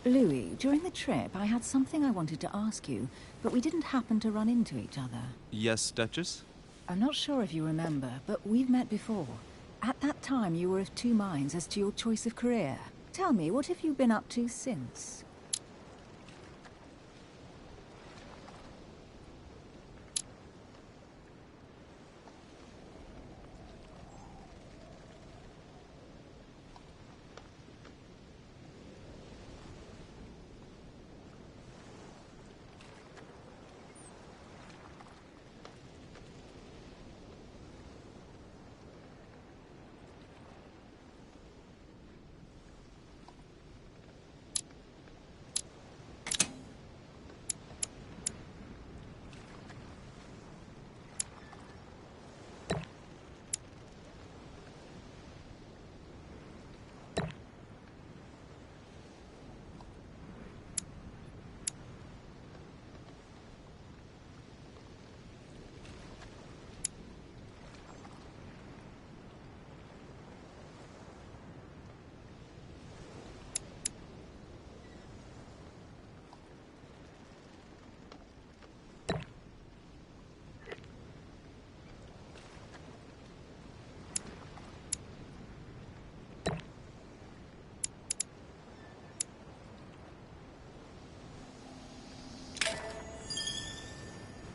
Louis, during the trip, I had something I wanted to ask you, but we didn't happen to run into each other. Yes, Duchess? I'm not sure if you remember, but we've met before. At that time, you were of two minds as to your choice of career. Tell me, what have you been up to since?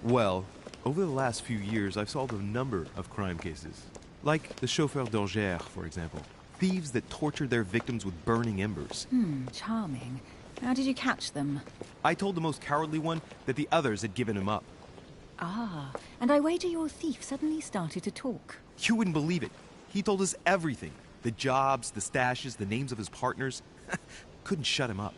Well, over the last few years, I've solved a number of crime cases. Like the chauffeur d'Angers, for example. Thieves that tortured their victims with burning embers. Charming. How did you catch them? I told the most cowardly one that the others had given him up. Ah, and I wager your thief suddenly started to talk. You wouldn't believe it. He told us everything. The jobs, the stashes, the names of his partners. Couldn't shut him up.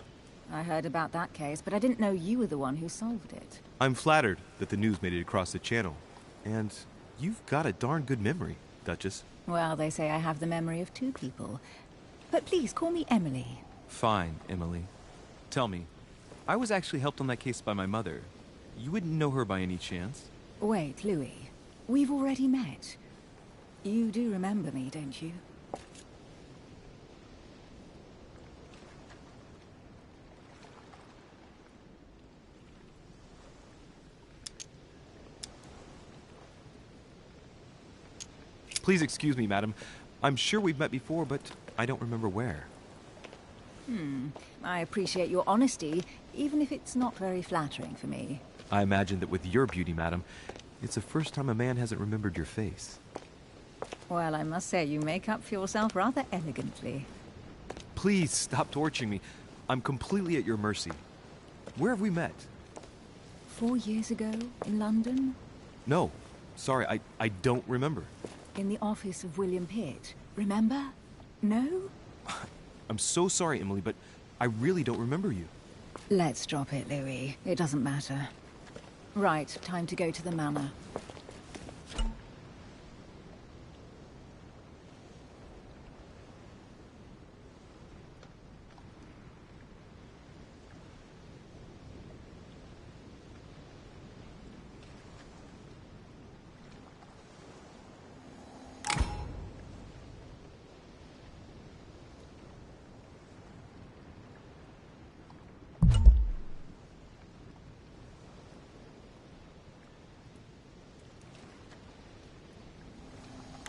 I heard about that case, but I didn't know you were the one who solved it. I'm flattered that the news made it across the channel. And you've got a darn good memory, Duchess. Well, they say I have the memory of two people. But please, call me Emily. Fine, Emily. Tell me, I was actually helped on that case by my mother. You wouldn't know her by any chance? Wait, Louis. We've already met. You do remember me, don't you? Please excuse me, madam. I'm sure we've met before, but I don't remember where. I appreciate your honesty, even if it's not very flattering for me. I imagine that with your beauty, madam, it's the first time a man hasn't remembered your face. Well, I must say you make up for yourself rather elegantly. Please stop torturing me. I'm completely at your mercy. Where have we met? 4 years ago, in London? No. Sorry, I don't remember. In the office of William Pitt. Remember? No? I'm so sorry, Emily, but I really don't remember you. Let's drop it, Louis. It doesn't matter. Right, time to go to the manor.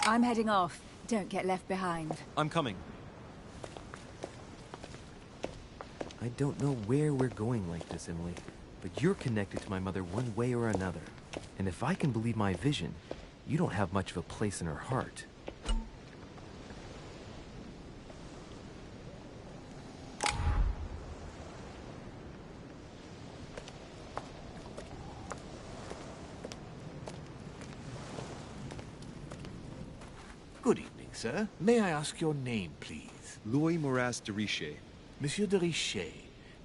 I'm heading off. Don't get left behind. I'm coming. I don't know where we're going like this, Emily, but you're connected to my mother one way or another. And if I can believe my vision, you don't have much of a place in her heart. Good evening, sir. May I ask your name, please? Louis Moras de Richet. Monsieur de Richet.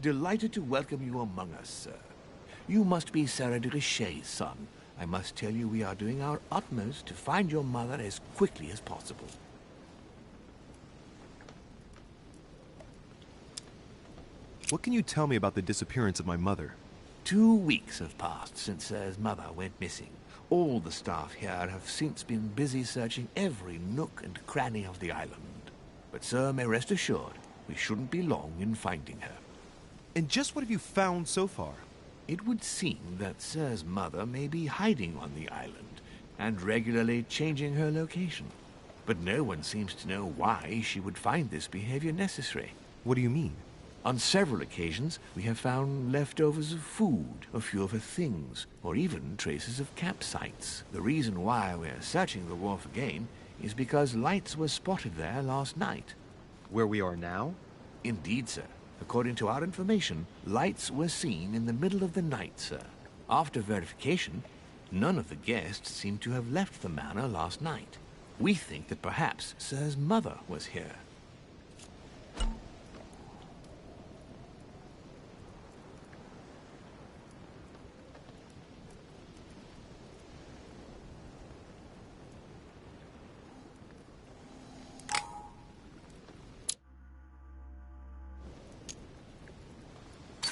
Delighted to welcome you among us, sir. You must be Sarah de Richet's son. I must tell you we are doing our utmost to find your mother as quickly as possible. What can you tell me about the disappearance of my mother? 2 weeks have passed since Sir's mother went missing. All the staff here have since been busy searching every nook and cranny of the island. But Sir may rest assured, we shouldn't be long in finding her. And just what have you found so far? It would seem that Sir's mother may be hiding on the island and regularly changing her location. But no one seems to know why she would find this behavior necessary. What do you mean? On several occasions, we have found leftovers of food, a few of her things, or even traces of campsites. The reason why we're searching the wharf again is because lights were spotted there last night. Where we are now? Indeed, sir. According to our information, lights were seen in the middle of the night, sir. After verification, none of the guests seem to have left the manor last night. We think that perhaps Sir's mother was here.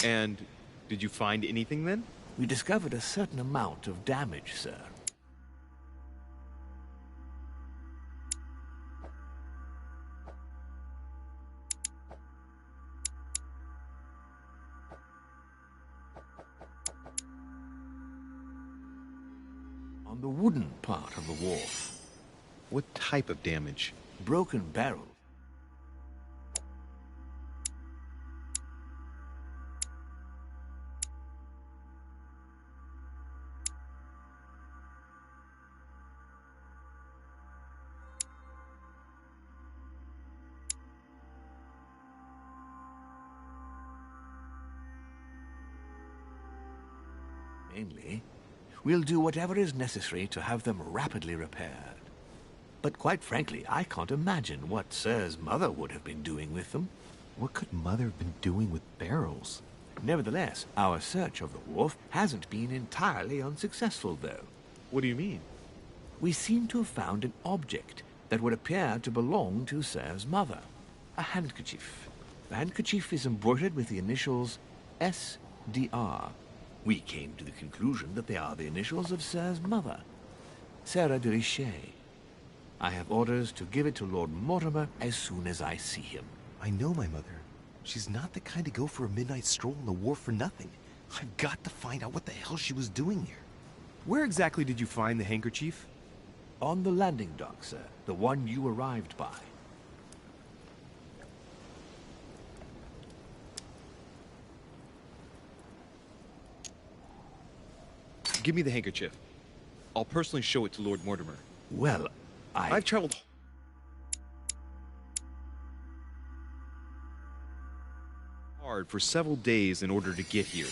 And did you find anything then? We discovered a certain amount of damage, sir. On the wooden part of the wharf. What type of damage? Broken barrel. Mainly, we'll do whatever is necessary to have them rapidly repaired. But quite frankly, I can't imagine what Sir's mother would have been doing with them. What could Mother have been doing with barrels? Nevertheless, our search of the wharf hasn't been entirely unsuccessful, though. What do you mean? We seem to have found an object that would appear to belong to Sir's mother. A handkerchief. The handkerchief is embroidered with the initials SDR. We came to the conclusion that they are the initials of Sir's mother, Sarah de Richet. I have orders to give it to Lord Mortimer as soon as I see him. I know my mother. She's not the kind to go for a midnight stroll on the wharf for nothing. I've got to find out what the hell she was doing here. Where exactly did you find the handkerchief? On the landing dock, sir. The one you arrived by. Give me the handkerchief. I'll personally show it to Lord Mortimer. Well, I've traveled hard for several days in order to get here.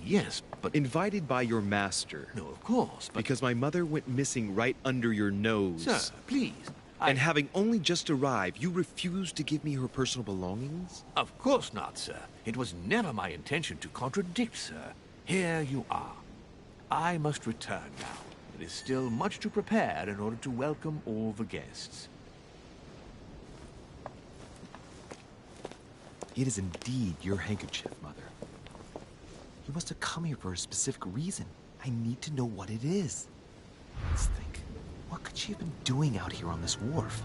Yes, but... Invited by your master. No, of course, but... Because my mother went missing right under your nose. Sir, please. And having only just arrived, you refused to give me her personal belongings? Of course not, sir. It was never my intention to contradict, sir. Here you are. I must return now. It is still much to prepare in order to welcome all the guests. It is indeed your handkerchief, Mother. You must have come here for a specific reason. I need to know what it is. Let's think. What could she have been doing out here on this wharf?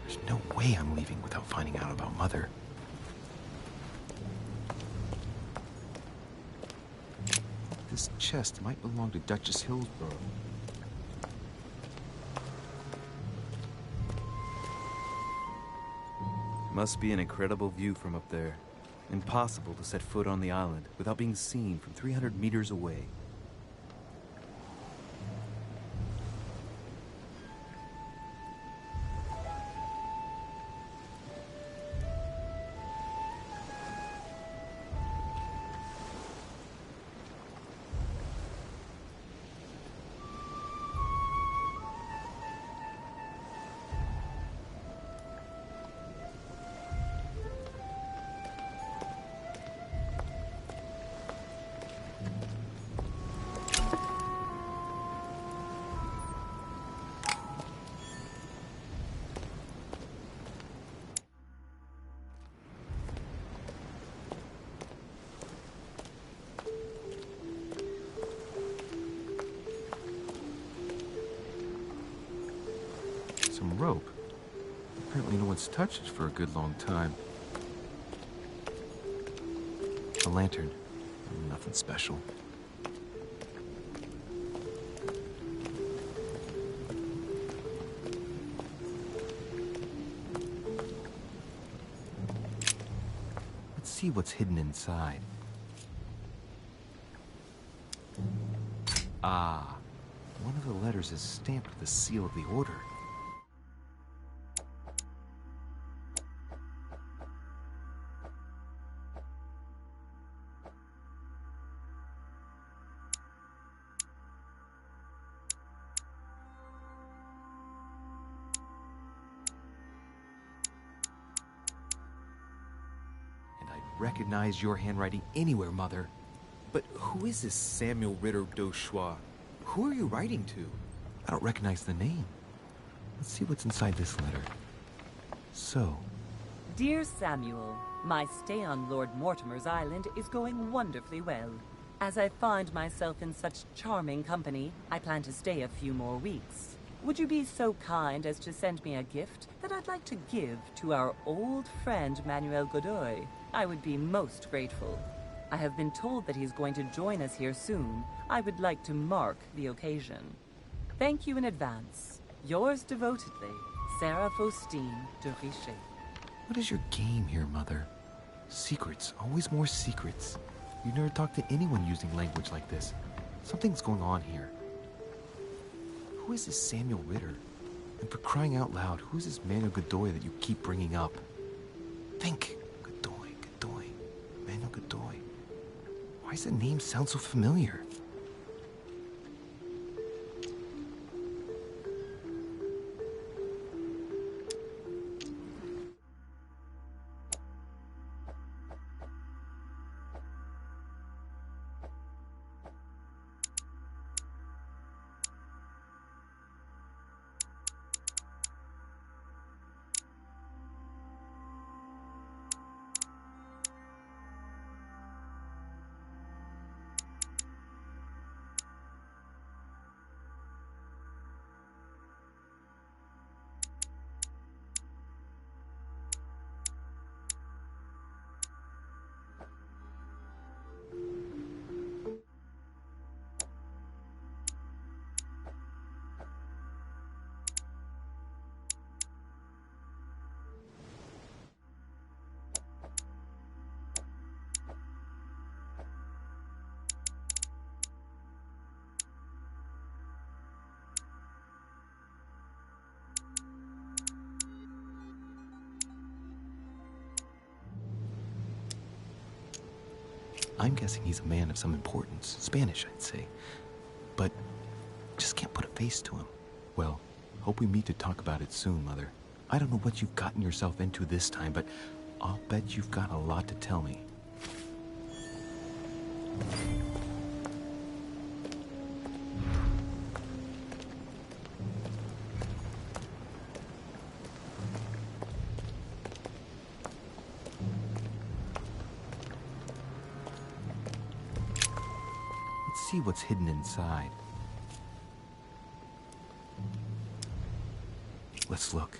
There's no way I'm leaving without finding out about Mother. This chest might belong to Duchess Hillsborough. Must be an incredible view from up there. Impossible to set foot on the island without being seen from 300 meters away. broken rope. Apparently no one's touched it for a good long time. A lantern. Nothing special. Let's see what's hidden inside. Ah, one of the letters is stamped with the seal of the order. Recognize your handwriting anywhere, Mother. But who is this Samuel Ritter d'Auchois? Who are you writing to? I don't recognize the name. Let's see what's inside this letter. So... Dear Samuel, my stay on Lord Mortimer's island is going wonderfully well. As I find myself in such charming company, I plan to stay a few more weeks. Would you be so kind as to send me a gift that I'd like to give to our old friend Manuel Godoy? I would be most grateful. I have been told that he's going to join us here soon. I would like to mark the occasion. Thank you in advance. Yours devotedly, Sarah Faustine de Richet. What is your game here, Mother? Secrets, always more secrets. You've never talked to anyone using language like this. Something's going on here. Who is this Samuel Ritter? And for crying out loud, who is this Manuel Godoy that you keep bringing up? Think. Godoy. Manuel Godoy. Why does the name sound so familiar? I'm guessing he's a man of some importance. Spanish, I'd say. But just can't put a face to him. Well, hope we meet to talk about it soon, Mother. I don't know what you've gotten yourself into this time, but I'll bet you've got a lot to tell me. See what's hidden inside. Let's look.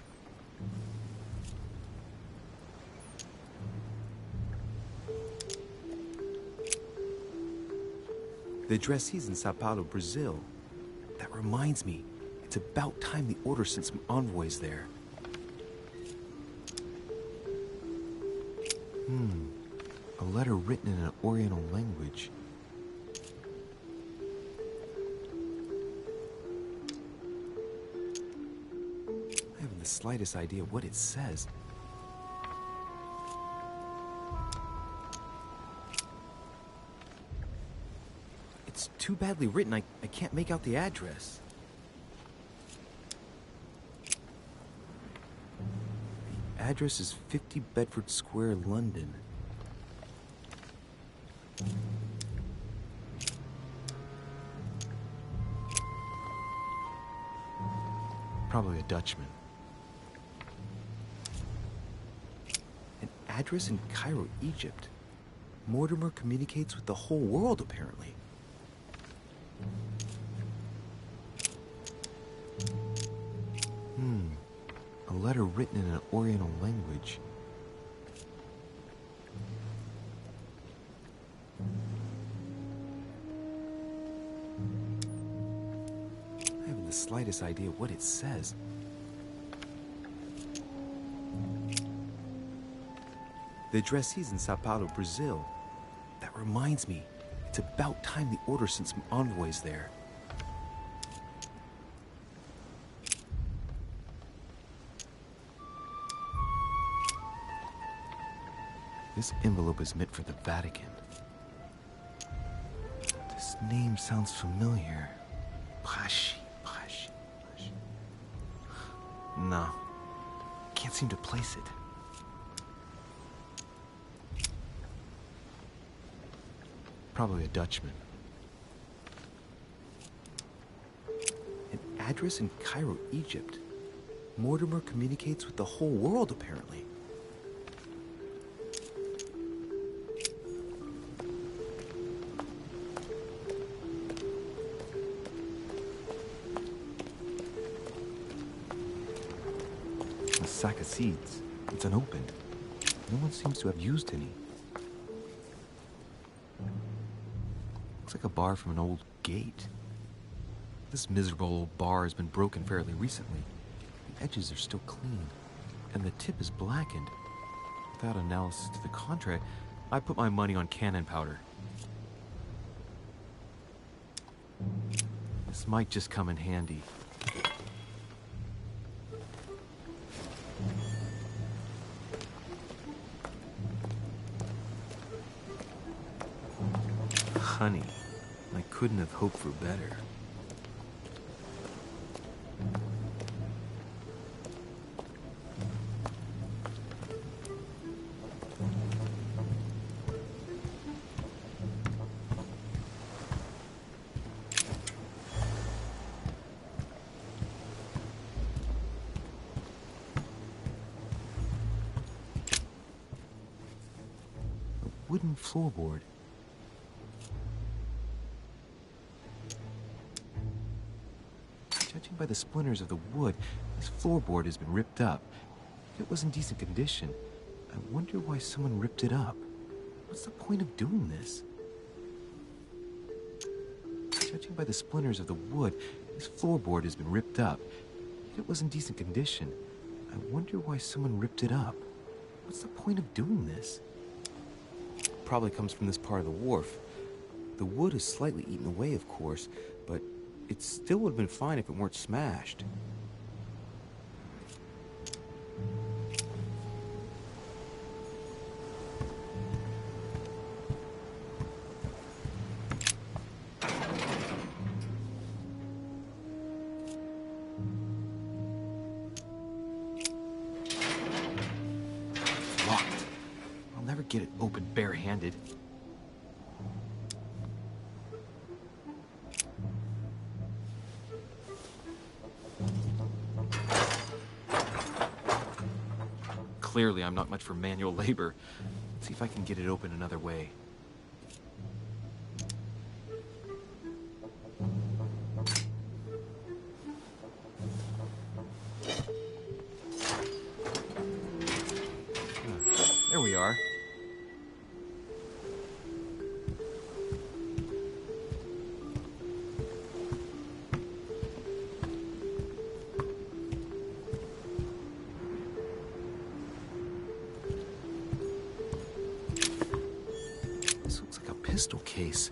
The address is in Sao Paulo, Brazil. That reminds me, it's about time the Order sent some envoys there. A letter written in an Oriental language. I haven't the slightest idea what it says. It's too badly written, I can't make out the address. The address is 50 Bedford Square, London. Probably a Dutchman. An address in Cairo, Egypt. Mortimer communicates with the whole world, apparently. letter written in an Oriental language. I haven't the slightest idea what it says. The addressee's in Sao Paulo, Brazil. That reminds me, it's about time the Order sent some envoys there. This envelope is meant for the Vatican. This name sounds familiar. Pashi. No, can't seem to place it. Probably a Dutchman. An address in Cairo, Egypt. Mortimer communicates with the whole world, apparently. A sack of seeds. It's unopened. No one seems to have used any. Looks like a bar from an old gate. This miserable old bar has been broken fairly recently. The edges are still clean, and the tip is blackened. Without analysis to the contrary, I put my money on cannon powder. This might just come in handy. Honey, I couldn't have hoped for better. A wooden floorboard. Judging by the splinters of the wood, this floorboard has been ripped up. If it was in decent condition, I wonder why someone ripped it up. What's the point of doing this? Judging by the splinters of the wood, this floorboard has been ripped up. If it was in decent condition, I wonder why someone ripped it up. What's the point of doing this? Probably comes from this part of the wharf. The wood is slightly eaten away, of course, but it still would have been fine if it weren't smashed. It's locked. I'll never get it open barehanded. Clearly, I'm not much for manual labor. Let's see if I can get it open another way. There we are. Pistol case,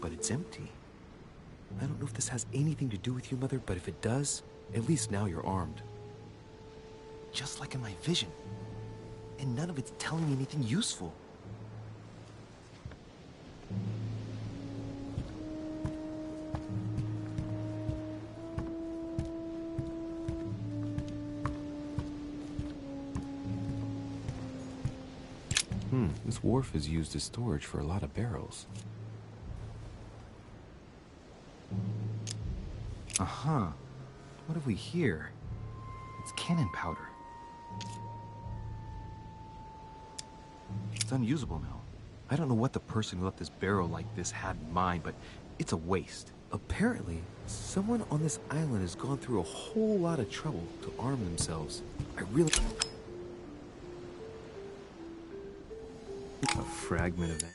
but it's empty. I don't know if this has anything to do with you, Mother, but if it does, at least now you're armed. Just like in my vision. And none of it's telling me anything useful. This wharf is used as storage for a lot of barrels. Uh-huh. What have we here? It's cannon powder. It's unusable now. I don't know what the person who left this barrel like this had in mind, but it's a waste. Apparently, Someone on this island has gone through a whole lot of trouble to arm themselves. I really... A fragment of that.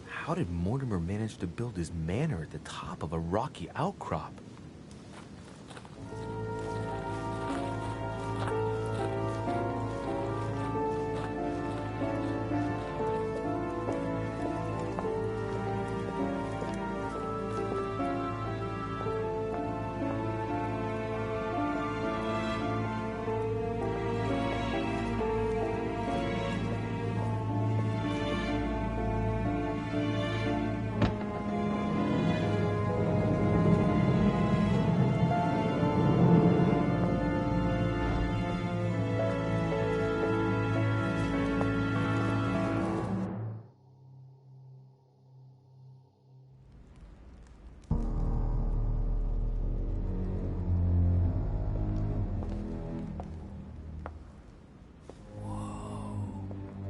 How did Mortimer manage to build his manor at the top of a rocky outcrop?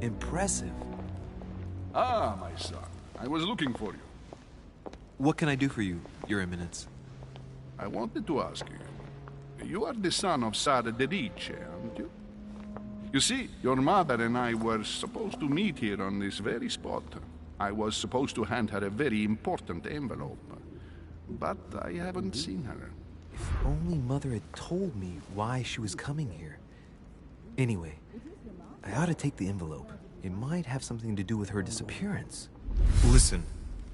Impressive. Ah, my son. I was looking for you. What can I do for you, Your Eminence? I wanted to ask you. You are the son of Sara de Riche, aren't you? You see, your mother and I were supposed to meet here on this very spot. I was supposed to hand her a very important envelope. But I haven't seen her. If only Mother had told me why she was coming here. Anyway, I ought to take the envelope. It might have something to do with her disappearance. Listen,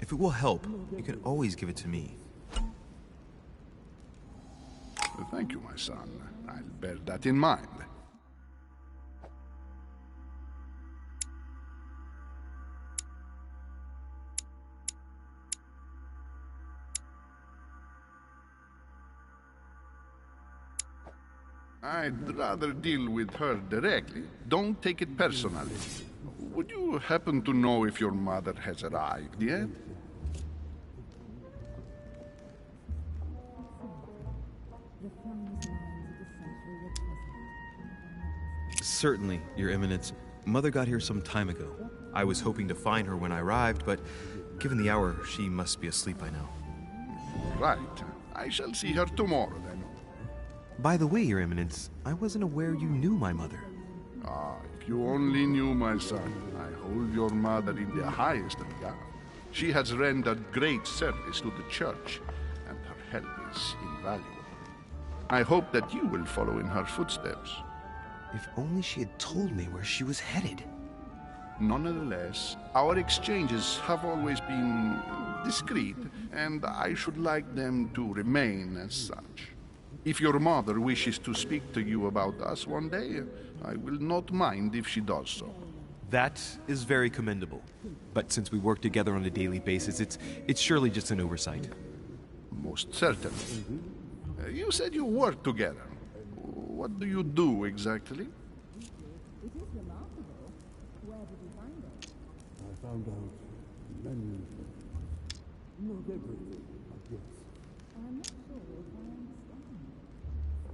if it will help, you can always give it to me. Thank you, my son. I'll bear that in mind. I'd rather deal with her directly. Don't take it personally. Would you happen to know if your mother has arrived yet? Certainly, Your Eminence. Mother got here some time ago. I was hoping to find her when I arrived, but given the hour, she must be asleep by now. Right. I shall see her tomorrow, then. By the way, Your Eminence, I wasn't aware you knew my mother. Ah, if you only knew, my son. I hold your mother in the highest regard. She has rendered great service to the church, and her help is invaluable. I hope that you will follow in her footsteps. If only she had told me where she was headed. Nonetheless, our exchanges have always been discreet, and I should like them to remain as such. If your mother wishes to speak to you about us one day, I will not mind if she does so. That is very commendable. But since we work together on a daily basis, it's surely just an oversight. Most certainly. You said you work together. What do you do exactly? It is remarkable. Where did you find it? I found out many things. Not everything, I guess. I'm not sure if I understand.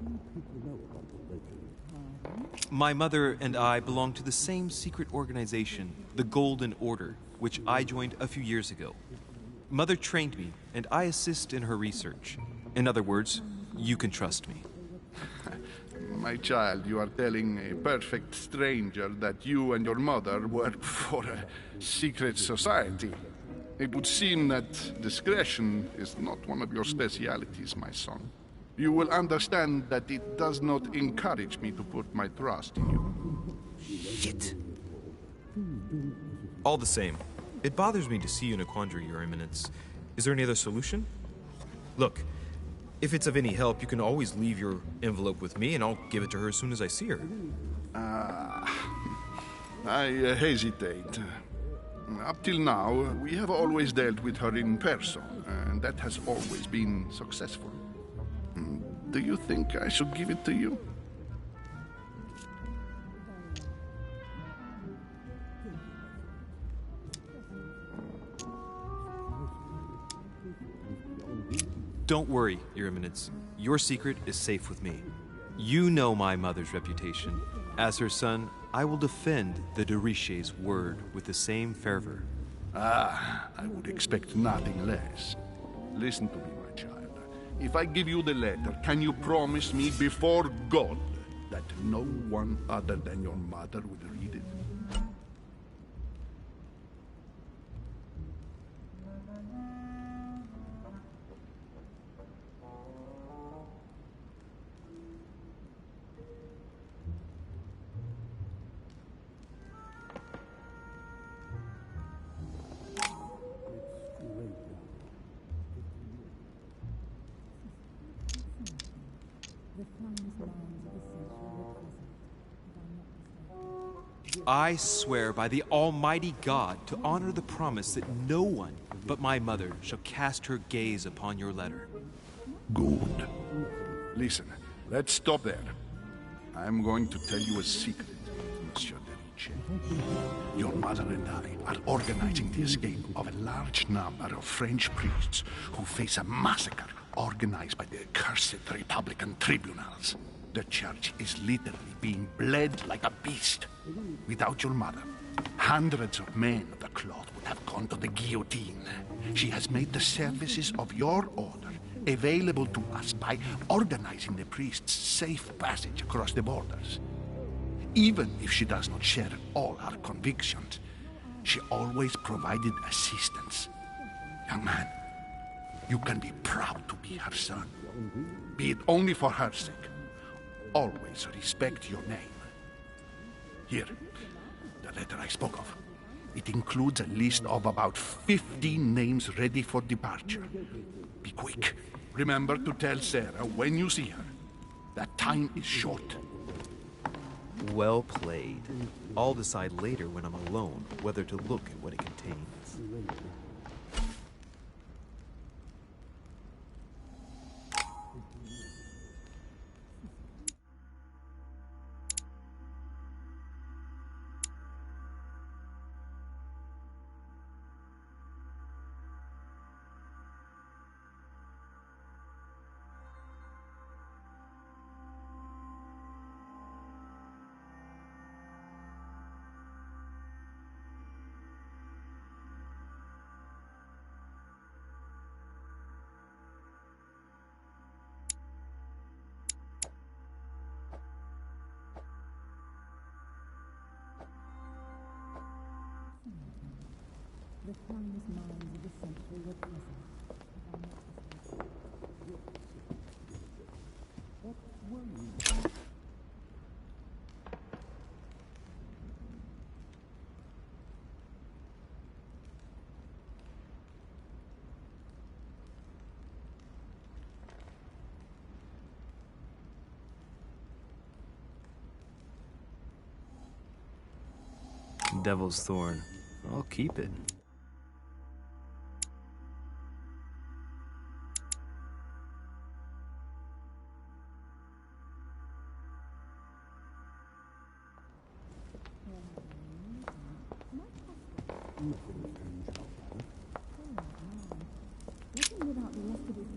Few people know about the legend. My mother and I belong to the same secret organization, the Golden Order, which I joined a few years ago. Mother trained me, and I assist in her research. In other words, you can trust me. My child, you are telling a perfect stranger that you and your mother work for a secret society. It would seem that discretion is not one of your specialities, my son. You will understand that it does not encourage me to put my trust in you. Shit. All the same, it bothers me to see you in a quandary, Your Eminence. Is there any other solution? Look, if it's of any help, you can always leave your envelope with me and I'll give it to her as soon as I see her. I hesitate. Up till now, we have always dealt with her in person, and that has always been successful. Do you think I should give it to you? Don't worry, Your Eminence. Your secret is safe with me. You know my mother's reputation. As her son, I will defend the de Richet's word with the same fervor. I would expect nothing less. Listen to me, my child. If I give you the letter, can you promise me before God that no one other than your mother will read it? I swear by the Almighty God to honor the promise that no one but my mother shall cast her gaze upon your letter. Good. Listen, let's stop there. I'm going to tell you a secret, Monsieur de Richet. Your mother and I are organizing the escape of a large number of French priests who face a massacre organized by the accursed Republican tribunals. The church is literally being bled like a beast. Without your mother, hundreds of men of the cloth would have gone to the guillotine. She has made the services of your order available to us by organizing the priests' safe passage across the borders. Even if she does not share all our convictions, she always provided assistance. Young man, you can be proud to be her son. Be it only for her sake. Always respect your name. Here, the letter I spoke of. It includes a list of about 15 names ready for departure. Be quick. Remember to tell Sarah when you see her that time is short. Well played. I'll decide later when I'm alone whether to look at what it contains. The finest minds of the century were present. What were you? Devil's Thorn. I'll keep it.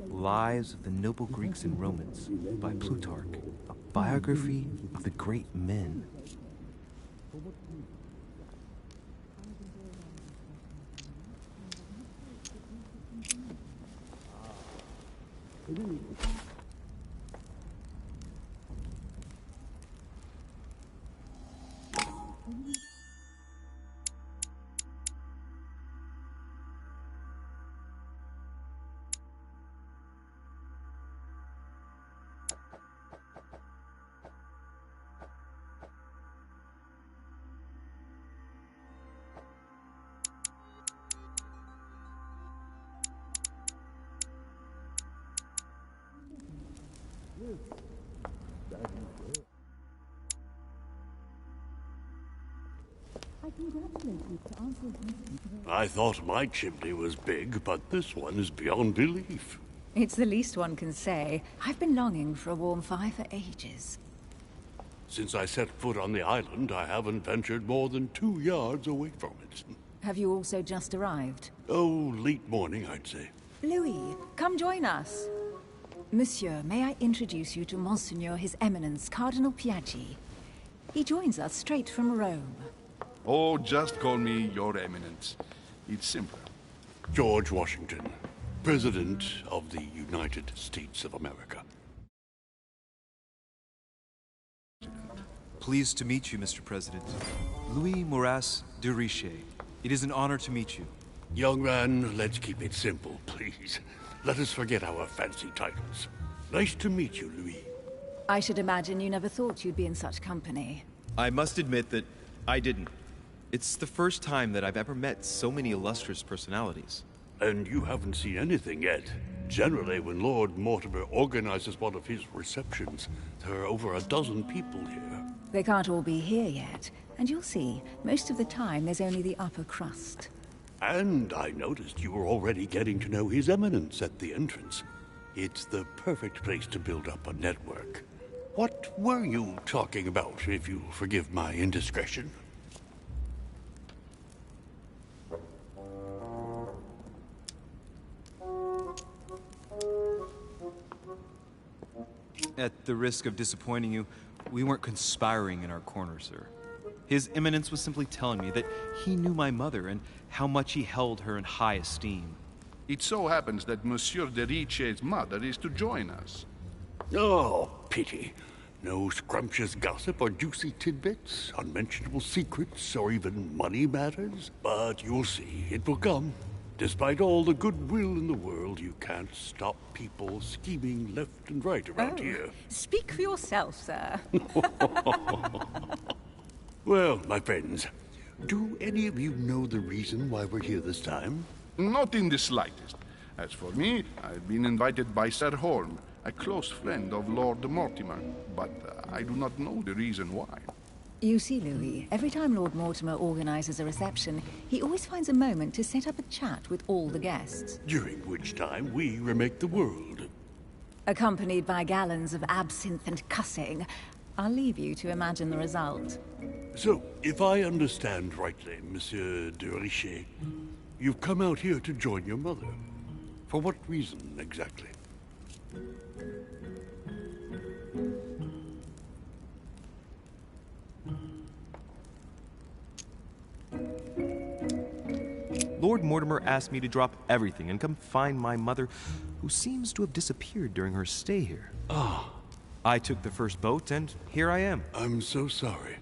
Lives of the Noble Greeks and Romans by Plutarch, a biography of the great men. I thought my chimney was big, but this one is beyond belief. It's the least one can say. I've been longing for a warm fire for ages. Since I set foot on the island, I haven't ventured more than 2 yards away from it. Have you also just arrived? Oh, late morning, I'd say. Louis, come join us. Monsieur, may I introduce you to Monseigneur His Eminence, Cardinal Piaggi. He joins us straight from Rome. Oh, just call me Your Eminence. It's simpler. George Washington, President of the United States of America. Pleased to meet you, Mr. President. Louis Moras de Richet. It is an honor to meet you. Young man, let's keep it simple, please. Let us forget our fancy titles. Nice to meet you, Louis. I should imagine you never thought you'd be in such company. I must admit that I didn't. It's the first time that I've ever met so many illustrious personalities. And you haven't seen anything yet. Generally, when Lord Mortimer organizes one of his receptions, there are over a dozen people here. They can't all be here yet, and you'll see, most of the time there's only the upper crust. And I noticed you were already getting to know His Eminence at the entrance. It's the perfect place to build up a network. What were you talking about, if you'll forgive my indiscretion? At the risk of disappointing you, we weren't conspiring in our corner, sir. His Eminence was simply telling me that he knew my mother and how much he held her in high esteem. It so happens that Monsieur de Richet's mother is to join us. Oh, pity. No scrumptious gossip or juicy tidbits, unmentionable secrets, or even money matters. But you'll see, it will come. Despite all the goodwill in the world, you can't stop people scheming left and right around here. Speak for yourself, sir. Well, my friends, do any of you know the reason why we're here this time? Not in the slightest. As for me, I've been invited by Sir Holm, a close friend of Lord Mortimer, but I do not know the reason why. You see, Louis, every time Lord Mortimer organizes a reception, he always finds a moment to set up a chat with all the guests. During which time we remake the world. Accompanied by gallons of absinthe and cussing. I'll leave you to imagine the result. So, if I understand rightly, Monsieur de Richet, you've come out here to join your mother. For what reason, exactly? Lord Mortimer asked me to drop everything and come find my mother, who seems to have disappeared during her stay here. Ah. I took the first boat, and here I am. I'm so sorry.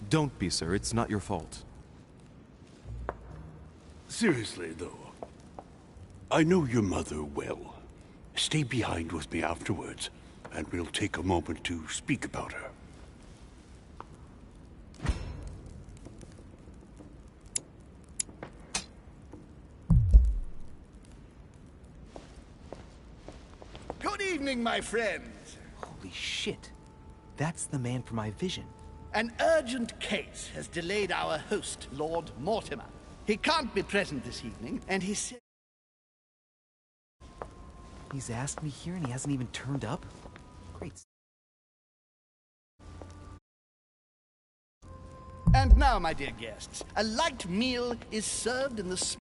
Don't be, sir. It's not your fault. Seriously, though, I know your mother well. Stay behind with me afterwards, and we'll take a moment to speak about her. Good evening, my friends. Holy shit. That's the man from my vision. An urgent case has delayed our host, Lord Mortimer. He can't be present this evening, and he said... He's asked me here and he hasn't even turned up? Great. And now, my dear guests, a light meal is served in the...